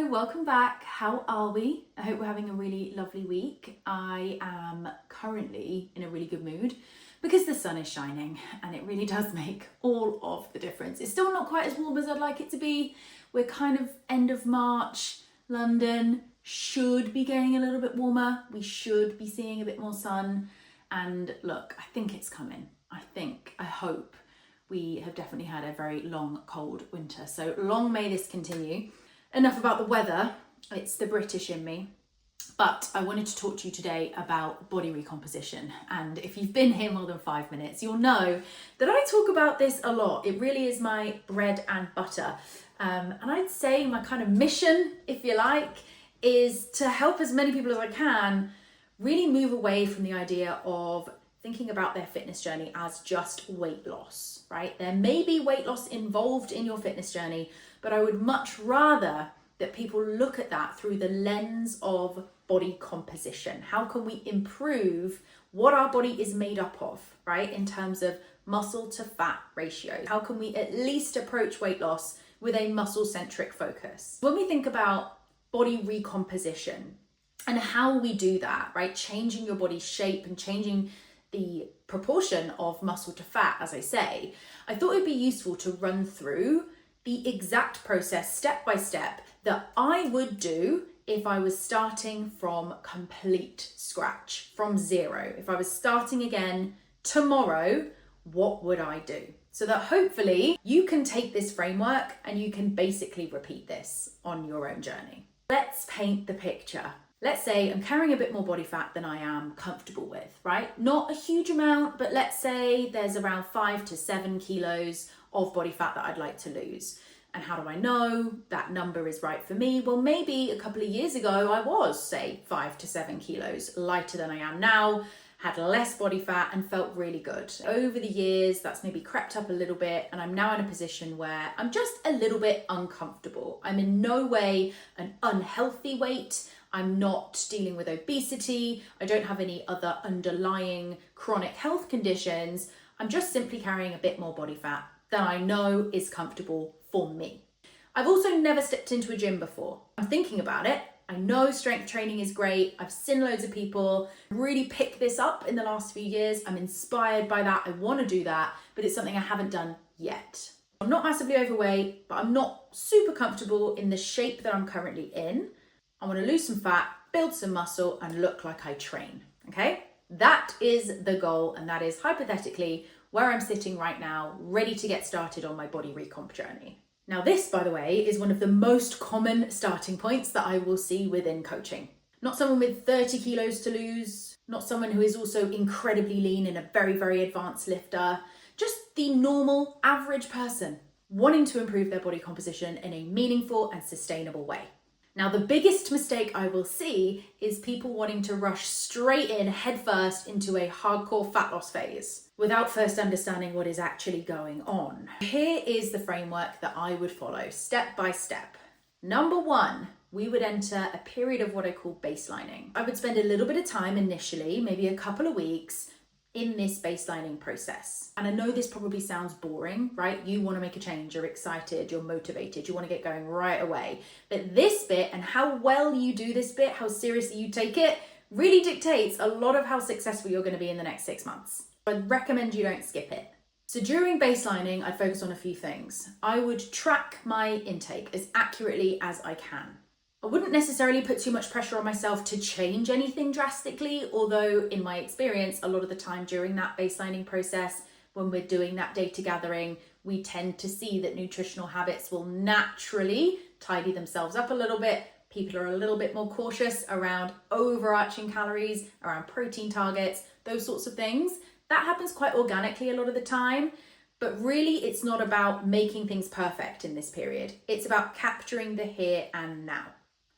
welcome back. How are we? I hope we're having a really lovely week. I am currently in a really good mood because the sun is shining and it really does make all of the difference. It's still not quite as warm as I'd like it to be. We're kind of end of March. London should be getting a little bit warmer. We should be seeing a bit more sun. And look, I think it's coming. I hope. We have definitely had a very long, cold winter. So long may this continue. Enough about the weather. It's the British in me. But I wanted to talk to you today about body recomposition. And if you've been here more than 5 minutes, you'll know that I talk about this a lot. It really is my bread and butter. And I'd say my kind of mission, if you like, is to help as many people as I can really move away from the idea of thinking about their fitness journey as just weight loss, right? There may be weight loss involved in your fitness journey, but I would much rather that people look at that through the lens of body composition. How can we improve what our body is made up of, right? In terms of muscle to fat ratio. How can we at least approach weight loss with a muscle-centric focus? When we think about body recomposition and how we do that, right? Changing your body's shape and changing the proportion of muscle to fat, as I say, I thought it'd be useful to run through the exact process step by step that I would do if I was starting from complete scratch, from zero. If I was starting again tomorrow, what would I do? So that hopefully you can take this framework and you can basically repeat this on your own journey. Let's paint the picture. Let's say I'm carrying a bit more body fat than I am comfortable with, right? Not a huge amount, but let's say there's around 5 to 7 kilos of body fat that I'd like to lose. And how do I know that number is right for me? Well, maybe a couple of years ago, I was, say, 5 to 7 kilos lighter than I am now, had less body fat and felt really good. Over the years, that's maybe crept up a little bit, and I'm now in a position where I'm just a little bit uncomfortable. I'm in no way an unhealthy weight. I'm not dealing with obesity. I don't have any other underlying chronic health conditions. I'm just simply carrying a bit more body fat than I know is comfortable for me. I've also never stepped into a gym before. I'm thinking about it. I know strength training is great. I've seen loads of people really pick this up in the last few years. I'm inspired by that. I want to do that, but it's something I haven't done yet. I'm not massively overweight, but I'm not super comfortable in the shape that I'm currently in. I want to lose some fat, build some muscle, and look like I train, okay? That is the goal, and that is hypothetically where I'm sitting right now, ready to get started on my body recomp journey. Now this, by the way, is one of the most common starting points that I will see within coaching. Not someone with 30 kilos to lose, not someone who is also incredibly lean and a very, very advanced lifter, just the normal, average person wanting to improve their body composition in a meaningful and sustainable way. Now, the biggest mistake I will see is people wanting to rush straight in headfirst into a hardcore fat loss phase without first understanding what is actually going on. Here is the framework that I would follow step by step. Number one, we would enter a period of what I call baselining. I would spend a little bit of time initially, maybe a couple of weeks, in this baselining process. And I know this probably sounds boring, right? You want to make a change, you're excited, you're motivated, you want to get going right away. But this bit and how well you do this bit, how seriously you take it, really dictates a lot of how successful you're going to be in the next 6 months. I'd recommend you don't skip it. So during baselining, I'd focus on a few things. I would track my intake as accurately as I can. I wouldn't necessarily put too much pressure on myself to change anything drastically, although in my experience, a lot of the time during that baselining process, when we're doing that data gathering, we tend to see that nutritional habits will naturally tidy themselves up a little bit. People are a little bit more cautious around overarching calories, around protein targets, those sorts of things. That happens quite organically a lot of the time. But really, it's not about making things perfect in this period. It's about capturing the here and now.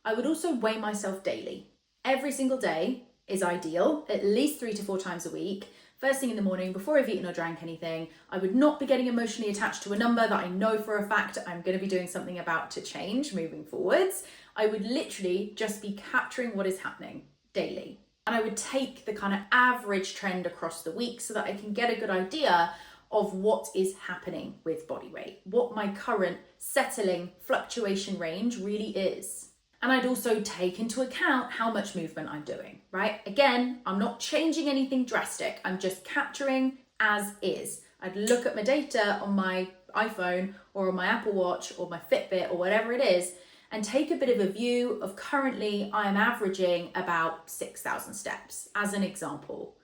I would also weigh myself daily. Every single day is ideal, at least 3 to 4 times a week. First thing in the morning, before I've eaten or drank anything, I would not be getting emotionally attached to a number that I know for a fact I'm going to be doing something about to change moving forwards. I would literally just be capturing what is happening daily. And I would take the kind of average trend across the week so that I can get a good idea of what is happening with body weight, what my current settling fluctuation range really is. And I'd also take into account how much movement I'm doing, right? Again, I'm not changing anything drastic. I'm just capturing as is. I'd look at my data on my iPhone or on my Apple Watch or my Fitbit or whatever it is and take a bit of a view of currently I am averaging about 6,000 steps as an example.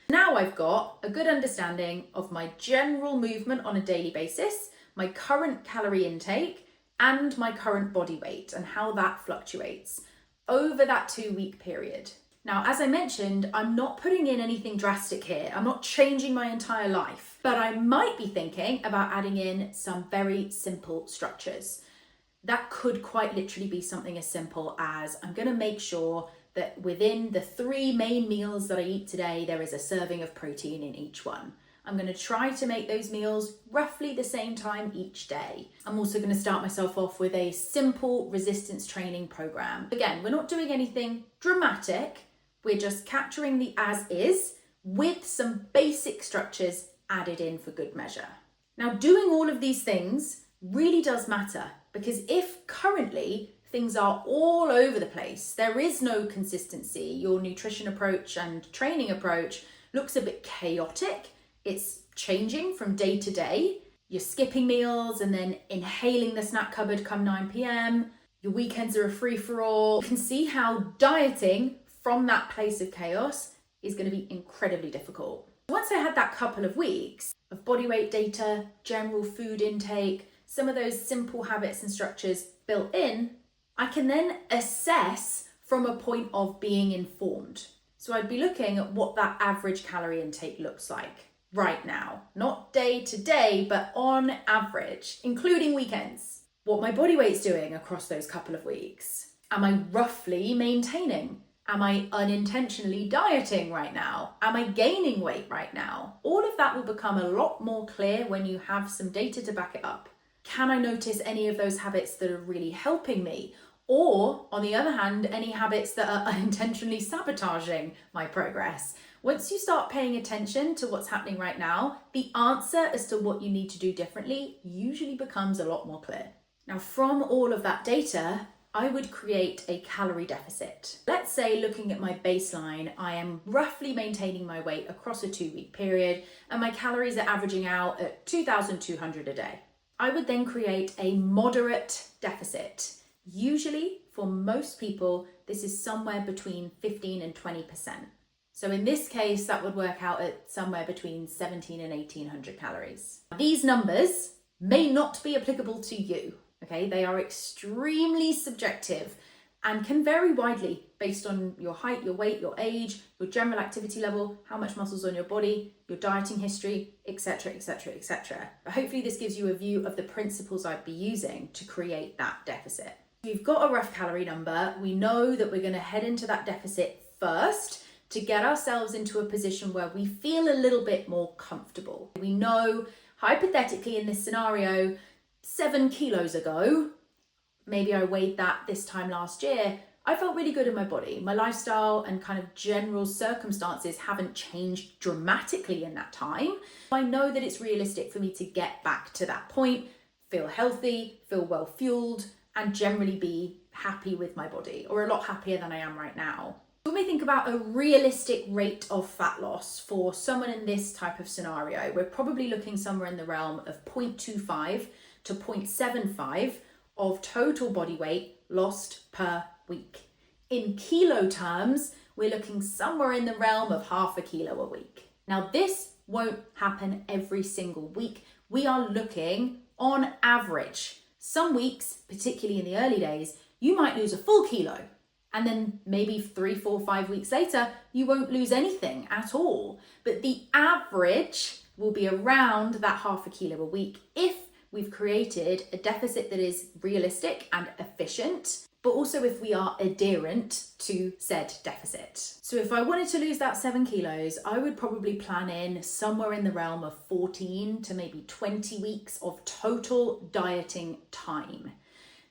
Now I've got a good understanding of my general movement on a daily basis, my current calorie intake, and my current body weight and how that fluctuates over that 2-week period. Now, as I mentioned, I'm not putting in anything drastic here. I'm not changing my entire life, but I might be thinking about adding in some very simple structures. That could quite literally be something as simple as I'm going to make sure that within the 3 main meals that I eat today, there is a serving of protein in each one. I'm going to try to make those meals roughly the same time each day. I'm also going to start myself off with a simple resistance training program. Again, we're not doing anything dramatic. We're just capturing the as is with some basic structures added in for good measure. Now, doing all of these things really does matter because if currently things are all over the place, there is no consistency, your nutrition approach and training approach looks a bit chaotic. It's changing from day to day. You're skipping meals and then inhaling the snack cupboard come 9 p.m. Your weekends are a free-for-all. You can see how dieting from that place of chaos is going to be incredibly difficult. Once I had that couple of weeks of body weight data, general food intake, some of those simple habits and structures built in, I can then assess from a point of being informed. So I'd be looking at what that average calorie intake looks like right now, not day to day, but on average, including weekends. What my body weight's doing across those couple of weeks. Am I roughly maintaining? Am I unintentionally dieting right now? Am I gaining weight right now? All of that will become a lot more clear when you have some data to back it up. Can I notice any of those habits that are really helping me? Or, on the other hand, any habits that are unintentionally sabotaging my progress? Once you start paying attention to what's happening right now, the answer as to what you need to do differently usually becomes a lot more clear. Now, from all of that data, I would create a calorie deficit. Let's say, looking at my baseline, I am roughly maintaining my weight across a 2-week period and my calories are averaging out at 2,200 a day. I would then create a moderate deficit. Usually, for most people, this is somewhere between 15 and 20%. So in this case, that would work out at somewhere between 17 and 1,800 calories. These numbers may not be applicable to you, okay? They are extremely subjective and can vary widely based on your height, your weight, your age, your general activity level, how much muscle's on your body, your dieting history, etc., etc., etc. But hopefully this gives you a view of the principles I'd be using to create that deficit. We've got a rough calorie number. We know that we're going to head into that deficit first to get ourselves into a position where we feel a little bit more comfortable. We know, hypothetically in this scenario, 7 kilos ago, maybe I weighed that this time last year, I felt really good in my body. My lifestyle and kind of general circumstances haven't changed dramatically in that time. I know that it's realistic for me to get back to that point, feel healthy, feel well fueled, and generally be happy with my body, or a lot happier than I am right now. When we think about a realistic rate of fat loss for someone in this type of scenario, we're probably looking somewhere in the realm of 0.25 to 0.75 of total body weight lost per week. In kilo terms, we're looking somewhere in the realm of 0.5 kilo a week. Now, this won't happen every single week. We are looking on average. Some weeks, particularly in the early days, you might lose a full kilo. And then maybe 3, 4, 5 weeks later, you won't lose anything at all. But the average will be around that 0.5 kilo a week if we've created a deficit that is realistic and efficient, but also if we are adherent to said deficit. So if I wanted to lose that 7 kilos, I would probably plan in somewhere in the realm of 14 to maybe 20 weeks of total dieting time.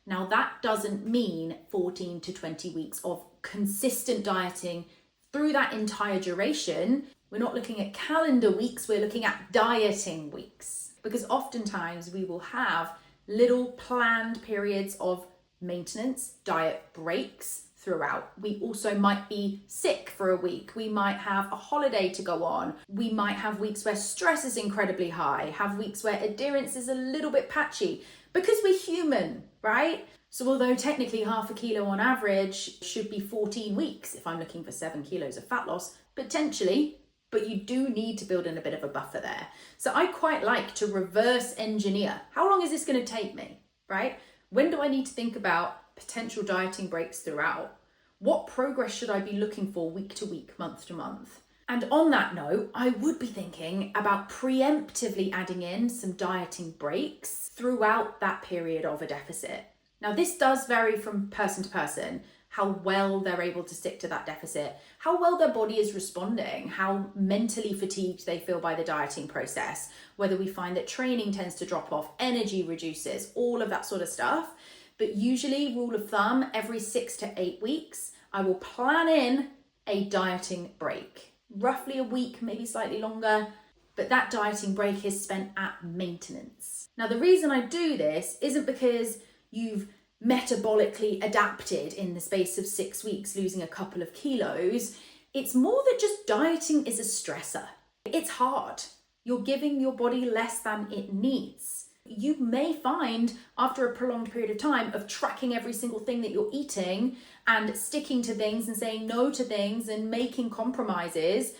Now, that doesn't mean 14 to 20 weeks of consistent dieting through that entire duration. We're not looking at calendar weeks, we're looking at dieting weeks. Because oftentimes we will have little planned periods of maintenance, diet breaks throughout. We also might be sick for a week. We might have a holiday to go on. We might have weeks where stress is incredibly high, have weeks where adherence is a little bit patchy, because we're human, right? So although technically 0.5 kilo on average should be 14 weeks if I'm looking for 7 kilos of fat loss, potentially, but you do need to build in a bit of a buffer there. So I quite like to reverse engineer. How long is this going to take me, right? When do I need to think about potential dieting breaks throughout? What progress should I be looking for week to week, month to month? And on that note, I would be thinking about preemptively adding in some dieting breaks throughout that period of a deficit. Now, this does vary from person to person, how well they're able to stick to that deficit, how well their body is responding, how mentally fatigued they feel by the dieting process, whether we find that training tends to drop off, energy reduces, all of that sort of stuff. But usually, rule of thumb, every 6 to 8 weeks, I will plan in a dieting break. Roughly a week, maybe slightly longer, but that dieting break is spent at maintenance. Now, the reason I do this isn't because you've metabolically adapted in the space of 6 weeks, losing a couple of kilos. It's more that just dieting is a stressor. It's hard. You're giving your body less than it needs. You may find after a prolonged period of time of tracking every single thing that you're eating and sticking to things and saying no to things and making compromises,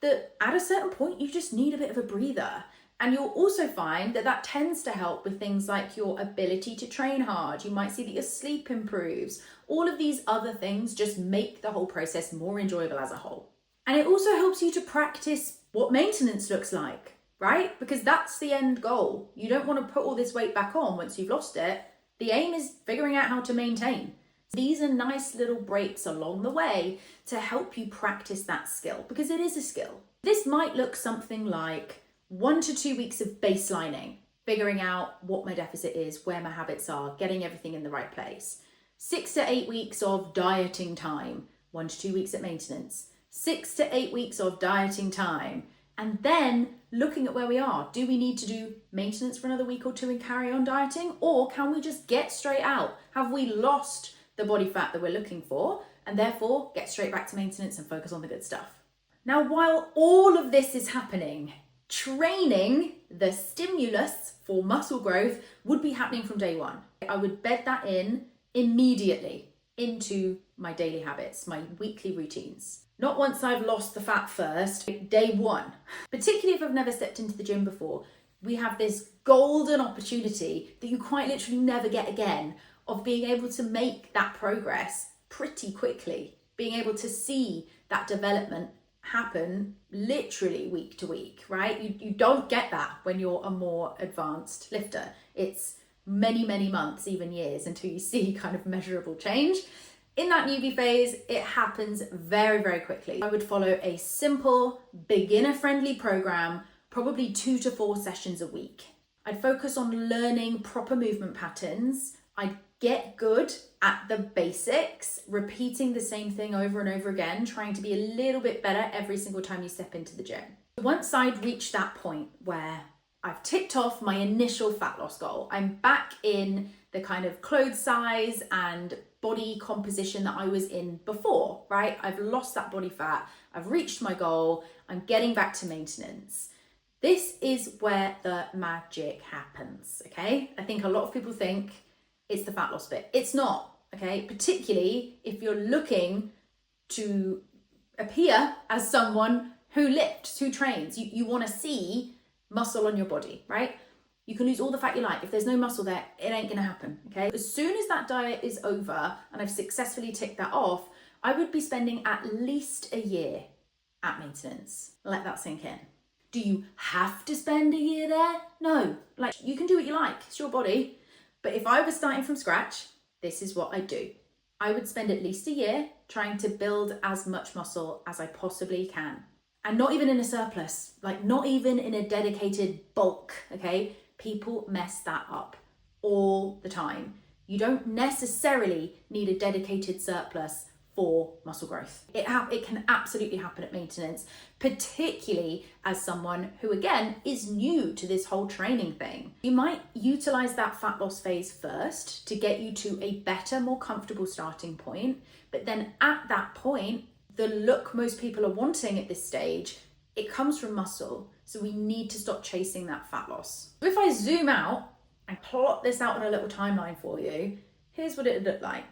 that at a certain point you just need a bit of a breather. And you'll also find that that tends to help with things like your ability to train hard. You might see that your sleep improves. All of these other things just make the whole process more enjoyable as a whole. And it also helps you to practice what maintenance looks like, right? Because that's the end goal. You don't want to put all this weight back on once you've lost it. The aim is figuring out how to maintain. These are nice little breaks along the way to help you practice that skill, because it is a skill. This might look something like 1 to 2 weeks of baselining, figuring out what my deficit is, where my habits are, getting everything in the right place. 6 to 8 weeks of dieting time, 1 to 2 weeks at maintenance. 6 to 8 weeks of dieting time. And then looking at where we are. Do we need to do maintenance for another week or two and carry on dieting? Or can we just get straight out? Have we lost the body fat that we're looking for? And therefore get straight back to maintenance and focus on the good stuff. Now, while all of this is happening, training, the stimulus for muscle growth, would be happening from day one. I would bed that in immediately into my daily habits, my weekly routines. Not once I've lost the fat first, day one. Particularly if I've never stepped into the gym before, we have this golden opportunity that you quite literally never get again of being able to make that progress pretty quickly, being able to see that development happen literally week to week, right? You don't get that when you're a more advanced lifter. It's many, many months, even years, until you see kind of measurable change. In that newbie phase, it happens very, very quickly. I would follow a simple, beginner-friendly program, probably 2 to 4 sessions a week. I'd focus on learning proper movement patterns. I'd get good at the basics, repeating the same thing over and over again, trying to be a little bit better every single time you step into the gym. Once I'd reached that point where I've ticked off my initial fat loss goal, I'm back in the kind of clothes size and body composition that I was in before, right? I've lost that body fat, I've reached my goal, I'm getting back to maintenance. This is where the magic happens, okay? I think a lot of people think it's the fat loss bit. It's not, okay? Particularly if you're looking to appear as someone who lifts, who trains. You want to see muscle on your body, right? You can lose all the fat you like. If there's no muscle there, it ain't gonna happen, okay? As soon as that diet is over and I've successfully ticked that off, I would be spending at least a year at maintenance. Let that sink in. Do you have to spend a year there? No, like you can do what you like, it's your body. But if I was starting from scratch, this is what I'd do. I would spend at least a year trying to build as much muscle as I possibly can. And not even in a surplus, like not even in a dedicated bulk, okay? People mess that up all the time. You don't necessarily need a dedicated surplus for muscle growth. It can absolutely happen at maintenance, particularly as someone who, again, is new to this whole training thing. You might utilize that fat loss phase first to get you to a better, more comfortable starting point. But then at that point, the look most people are wanting at this stage, it comes from muscle. So we need to stop chasing that fat loss. If I zoom out and plot this out on a little timeline for you, here's what it would look like.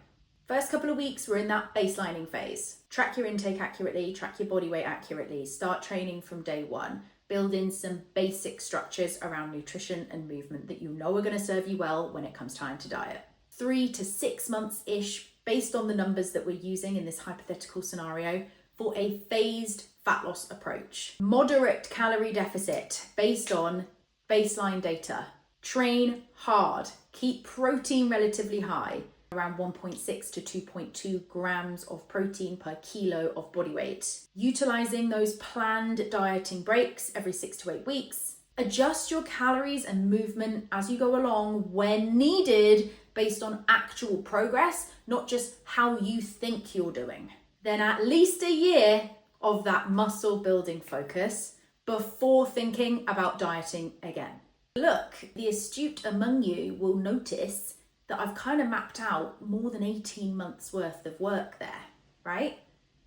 First couple of weeks, we're in that baselining phase. Track your intake accurately, track your body weight accurately, start training from day one, build in some basic structures around nutrition and movement that you know are going to serve you well when it comes time to diet. 3 to 6 months-ish, based on the numbers that we're using in this hypothetical scenario, for a phased fat loss approach. Moderate calorie deficit based on baseline data. Train hard, keep protein relatively high, around 1.6 to 2.2 grams of protein per kilo of body weight. Utilizing those planned dieting breaks every 6 to 8 weeks. Adjust your calories and movement as you go along when needed based on actual progress, not just how you think you're doing. Then at least a year of that muscle building focus before thinking about dieting again. Look, the astute among you will notice that I've kind of mapped out more than 18 months worth of work there, right?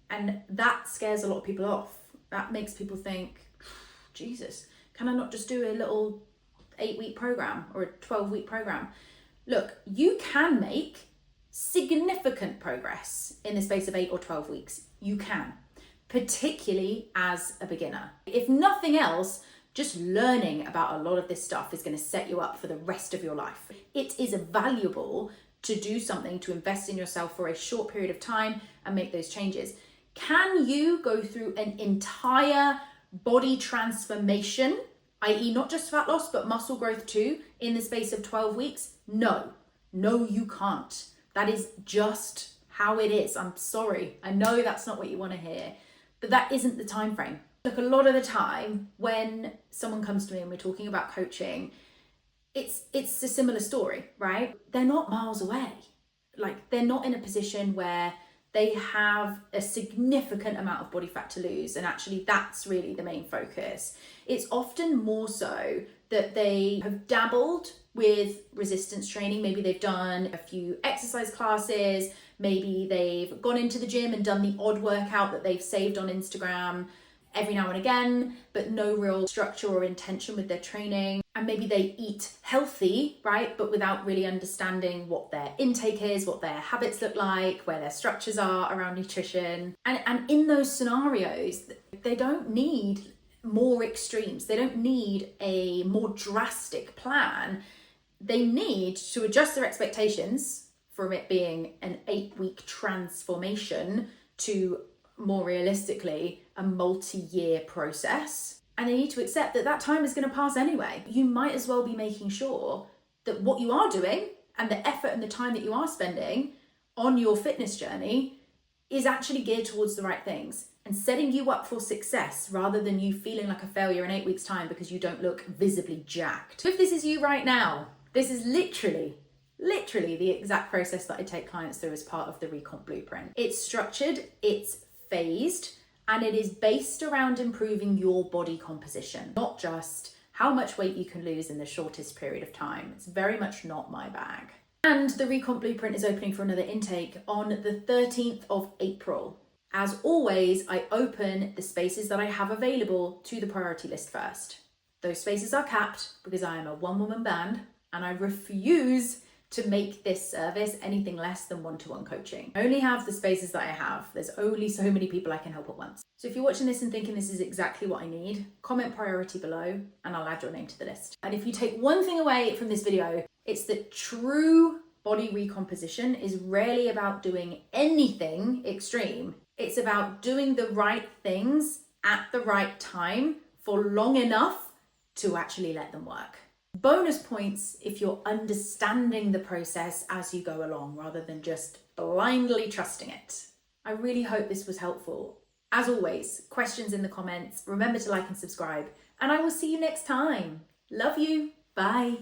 And that scares a lot of people off. That makes people think, Jesus, can I not just do a little 8-week program or a 12-week program? Look, you can make significant progress in the space of 8 or 12 weeks. You can, particularly as a beginner. If nothing else, just learning about a lot of this stuff is going to set you up for the rest of your life. It is valuable to do something, to invest in yourself for a short period of time and make those changes. Can you go through an entire body transformation, i.e. not just fat loss, but muscle growth too, in the space of 12 weeks? No, you can't. That is just how it is. I'm sorry. I know that's not what you want to hear, but that isn't the time frame. Look, a lot of the time when someone comes to me and we're talking about coaching, it's a similar story, right? They're not miles away. Like, they're not in a position where they have a significant amount of body fat to lose. And actually that's really the main focus. It's often more so that they have dabbled with resistance training. Maybe they've done a few exercise classes. Maybe they've gone into the gym and done the odd workout that they've saved on Instagram every now and again, but no real structure or intention with their training. And maybe they eat healthy, right? But without really understanding what their intake is, what their habits look like, where their structures are around nutrition. And in those scenarios, they don't need more extremes. They don't need a more drastic plan. They need to adjust their expectations from it being an 8-week transformation to, more realistically, a multi-year process. And they need to accept that that time is going to pass anyway. You might as well be making sure that what you are doing and the effort and the time that you are spending on your fitness journey is actually geared towards the right things and setting you up for success rather than you feeling like a failure in 8 weeks' time because you don't look visibly jacked. If this is you right now, this is literally the exact process that I take clients through as part of the Recomp Blueprint. It's structured, it's phased, and it is based around improving your body composition, not just how much weight you can lose in the shortest period of time. It's very much not my bag. And the Recomp Blueprint is opening for another intake on the 13th of April. As always, I open the spaces that I have available to the priority list first. Those spaces are capped because I am a one-woman band and I refuse to make this service anything less than one-to-one coaching. I only have the spaces that I have. There's only so many people I can help at once. So if you're watching this and thinking this is exactly what I need, comment priority below and I'll add your name to the list. And if you take one thing away from this video, it's that true body recomposition is rarely about doing anything extreme. It's about doing the right things at the right time for long enough to actually let them work. Bonus points if you're understanding the process as you go along rather than just blindly trusting it. I really hope this was helpful. As always, questions in the comments. Remember to like and subscribe, and I will see you next time. Love you. Bye.